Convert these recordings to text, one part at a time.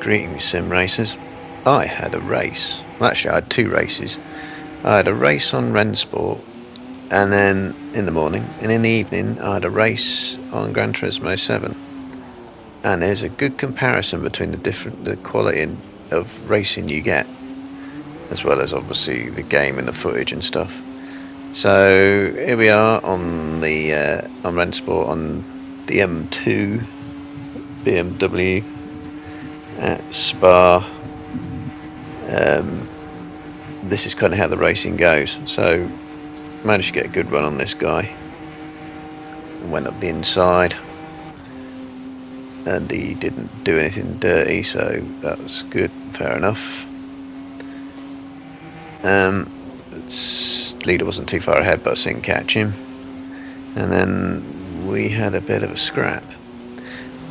Greetings, sim racers. I had a race. Well, actually, I had two races. I had a race on RennSport, and then in the morning, and in the evening, I had a race on Gran Turismo 7. And there's a good comparison between the quality of racing you get, as well as obviously the game and the footage and stuff. So here we are on the on RennSport on the M2 BMW at Spa. This is kind of how the racing goes. So managed to get a good run on this guy. Went up the inside, and he didn't do anything dirty, so that was good, fair enough. Leader wasn't too far ahead, but I didn't catch him. And then we had a bit of a scrap.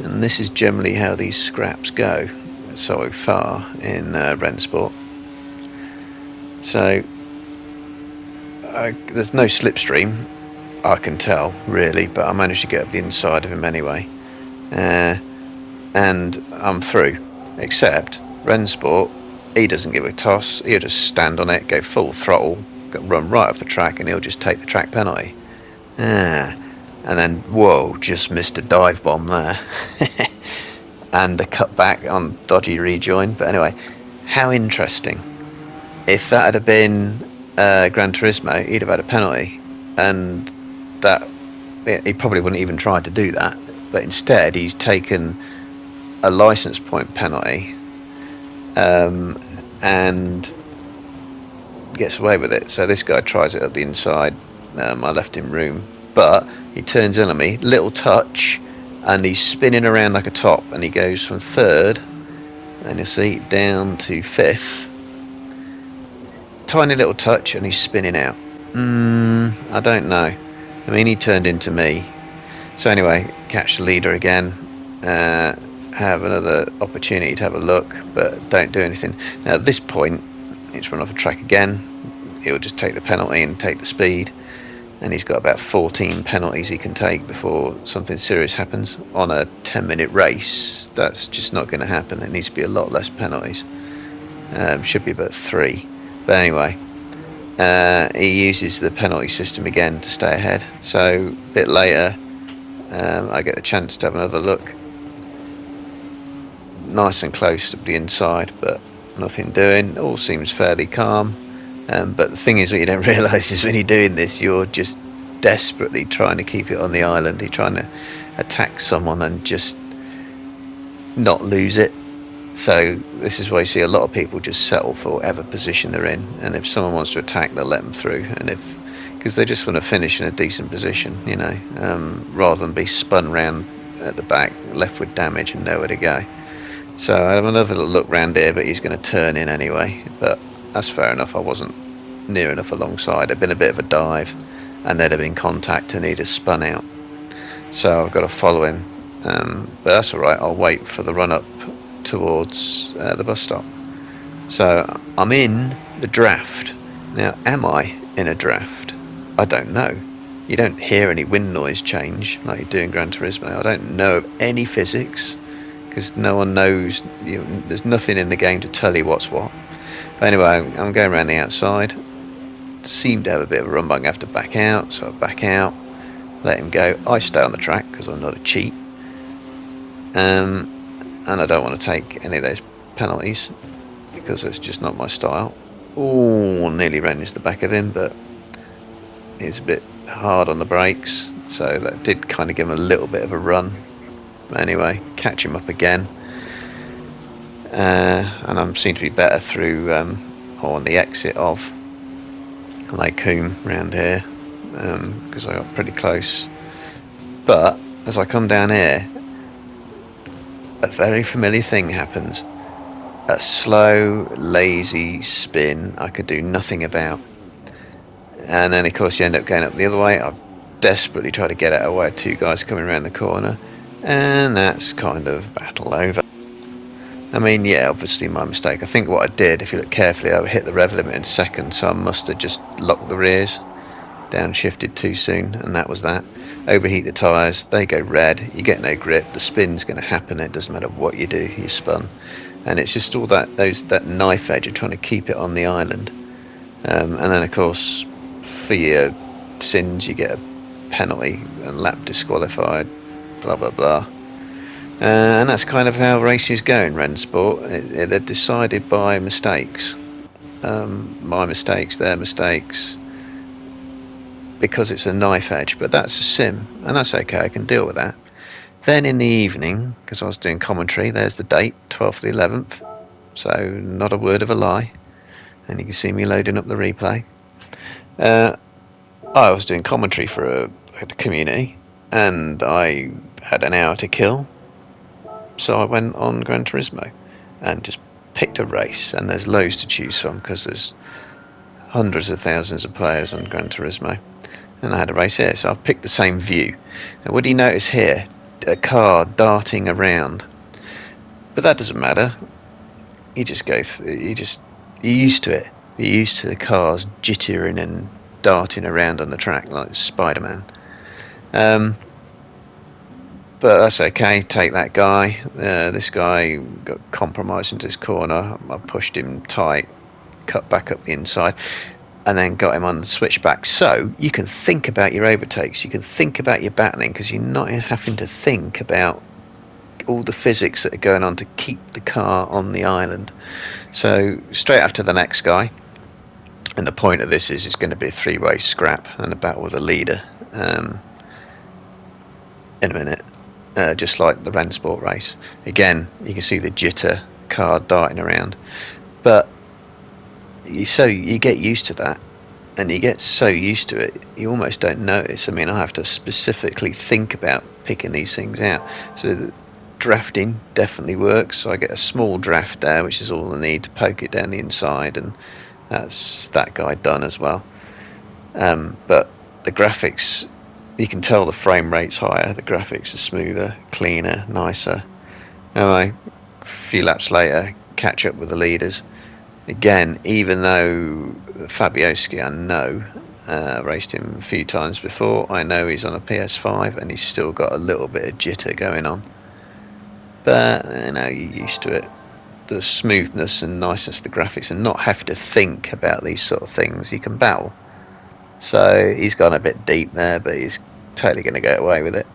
And this is generally how these scraps go so far in RennSport. So there's no slipstream, I can tell, really, but I managed to get up the inside of him anyway. And I'm through, except RennSport, he doesn't give a toss. He'll just stand on it, go full throttle, run right off the track, and he'll just take the track penalty. And then, whoa, just missed a dive bomb there. And a cut back on dodgy rejoin. But anyway, how interesting. If that had been Gran Turismo, he'd have had a penalty. And that he probably wouldn't even try to do that. But instead, he's taken a license point penalty and gets away with it. So this guy tries it up the inside. I left him room, but he turns in on me, little touch, and he's spinning around like a top, and he goes from third, and you'll see, down to fifth. Tiny little touch, and he's spinning out. I don't know. I mean, he turned into me. So anyway, catch the leader again, have another opportunity to have a look, but don't do anything. Now at this point, he's run off the track again. He'll just take the penalty and take the speed. And he's got about 14 penalties he can take before something serious happens. On a 10-minute race, that's just not going to happen. It needs to be a lot less penalties. Should be about 3. But anyway, he uses the penalty system again to stay ahead. So a bit later, I get a chance to have another look. Nice and close to the inside, but nothing doing. All seems fairly calm. But the thing is, what you don't realise is when you're doing this, you're just desperately trying to keep it on the island. You're trying to attack someone and just not lose it. So this is why you see a lot of people just settle for whatever position they're in. And if someone wants to attack, they'll let them through. And because they just want to finish in a decent position, you know, rather than be spun round at the back, left with damage and nowhere to go. So I have another little look round here, but he's going to turn in anyway. But that's fair enough. I wasn't near enough alongside. It'd been a bit of a dive, and there'd have been contact, and he'd have spun out. So I've got to follow him. But that's all right. I'll wait for the run up towards the bus stop. So I'm in the draft. Now, am I in a draft? I don't know. You don't hear any wind noise change like you do in Gran Turismo. I don't know of any physics because no one knows. There's nothing in the game to tell you what's what. But anyway, I'm going around the outside. Seem to have a bit of a run, but I'm going to have to back out. So I back out, let him go. I stay on the track because I'm not a cheat. And I don't want to take any of those penalties because it's just not my style. Oh, nearly ran into the back of him, but he's a bit hard on the brakes. So that did kind of give him a little bit of a run. But anyway, catch him up again. And I seem to be better through on the exit of Lake Coombe round here because I got pretty close. But as I come down here, a very familiar thing happens. A slow, lazy spin I could do nothing about. And then of course you end up going up the other way. I desperately try to get out of the way of two guys coming around the corner, and that's kind of battle over. I mean, yeah, obviously my mistake. I think what I did, if you look carefully, I hit the rev limit in second, so I must have just locked the rears, downshifted too soon, and that was that. Overheat the tyres, they go red, you get no grip, the spin's going to happen, it doesn't matter what you do, you spun. and it's just all that knife edge of trying to keep it on the island. And then of course for your sins you get a penalty and lap disqualified, blah blah blah. And that's kind of how races go in RennSport. They're decided by mistakes, my mistakes, their mistakes, because it's a knife edge. But that's a sim, and that's okay, I can deal with that. Then in the evening, because I was doing commentary, there's the date, 12th the 11th, so not a word of a lie, and you can see me loading up the replay. I was doing commentary for a community, and I had an hour to kill, so I went on Gran Turismo and just picked a race, and there's loads to choose from because there's hundreds of thousands of players on Gran Turismo, and I had a race here, so I've picked the same view. And what do you notice here? A car darting around, but that doesn't matter. You just go you're used to it. You're used to the cars jittering and darting around on the track like Spider-Man. But that's okay, take that guy. This guy got compromised into his corner. I pushed him tight, cut back up the inside, and then got him on the switchback. So you can think about your overtakes, you can think about your battling, because you're not having to think about all the physics that are going on to keep the car on the island. So straight after the next guy, and the point of this is it's going to be a three-way scrap and a battle with a leader in a minute. Just like the RennSport race. Again, you can see the jitter, car darting around, but you get used to that, and you get so used to it you almost don't notice. I mean, I have to specifically think about picking these things out. So the drafting definitely works. So I get a small draft there, which is all I need to poke it down the inside, and that's that guy done as well. But the graphics, you can tell the frame rate's higher, the graphics are smoother, cleaner, nicer. Anyway, a few laps later, catch up with the leaders. Again, even though Fabiowski, I know, raced him a few times before, I know he's on a PS5 and he's still got a little bit of jitter going on. But, you're used to it. The smoothness and niceness of the graphics, and not have to think about these sort of things. You can battle. So he's gone a bit deep there, but he's totally going to get away with it,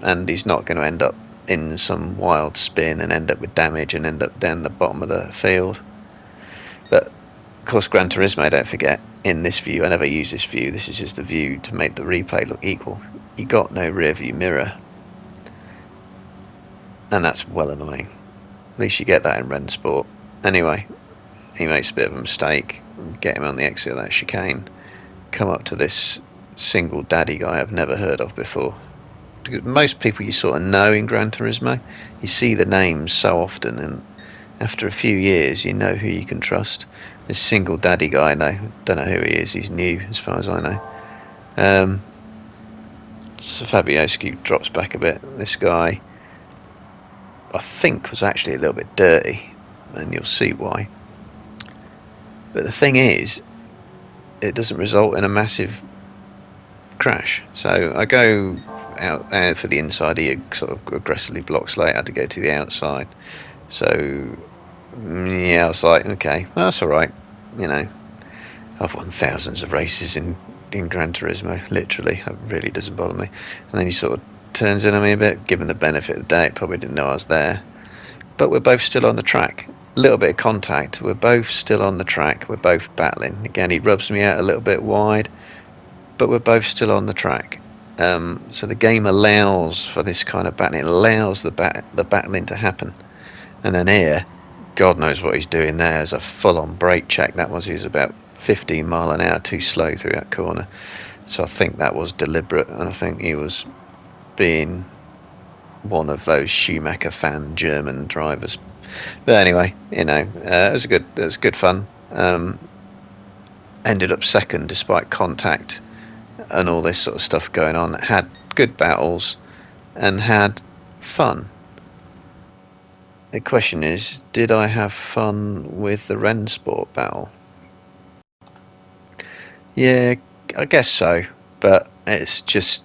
and he's not going to end up in some wild spin and end up with damage and end up down the bottom of the field. But of course, Gran Turismo, don't forget, in this view, I never use this view, this is just the view to make the replay look equal. You got no rear view mirror, and that's well annoying. At least you get that in RennSport. Anyway, he makes a bit of a mistake, get him on the exit of that chicane, come up to this single daddy guy I've never heard of before. Because most people you sort of know in Gran Turismo, you see the names so often, and after a few years you know who you can trust. This single daddy guy, I don't know who he is, he's new as far as I know. So Fabiowski drops back a bit. This guy, I think, was actually a little bit dirty, and you'll see why. But the thing is, it doesn't result in a massive crash. So I go out for the inside, he sort of aggressively blocks later to go to the outside. So yeah, I was like, okay, well, that's alright. I've won thousands of races in Gran Turismo, literally. It really doesn't bother me. And then he sort of turns in on me a bit, given the benefit of the doubt, probably didn't know I was there. But we're both still on the track. A little bit of contact, we're both still on the track, we're both battling. Again, he rubs me out a little bit wide, but we're both still on the track. So the game allows for this kind of battling, it allows the battling to happen. And then here, God knows what he's doing there. There's a full-on brake check. That was, he was about 15 mile an hour too slow through that corner. So I think that was deliberate, and I think he was being one of those Schumacher fan German drivers. But anyway, it was good fun. Ended up second despite contact and all this sort of stuff going on. Had good battles and had fun. The question is, did I have fun with the RennSport battle? Yeah, I guess so, but it's just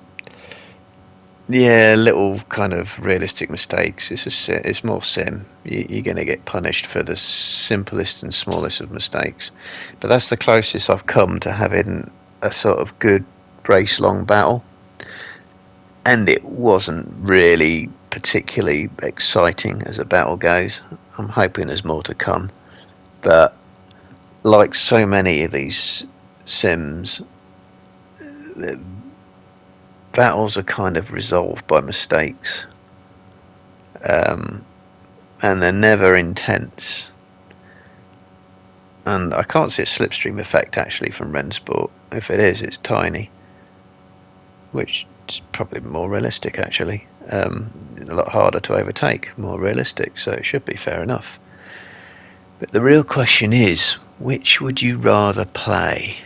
Yeah, little kind of realistic mistakes. It's more sim. You're going to get punished for the simplest and smallest of mistakes. But that's the closest I've come to having a sort of good race-long battle. And it wasn't really particularly exciting as a battle goes. I'm hoping there's more to come. But like so many of these sims, the battles are kind of resolved by mistakes. And they're never intense. And I can't see a slipstream effect actually from RennSport. If it is, it's tiny, which is probably more realistic actually. A lot harder to overtake, more realistic, so it should be fair enough. But the real question is, which would you rather play?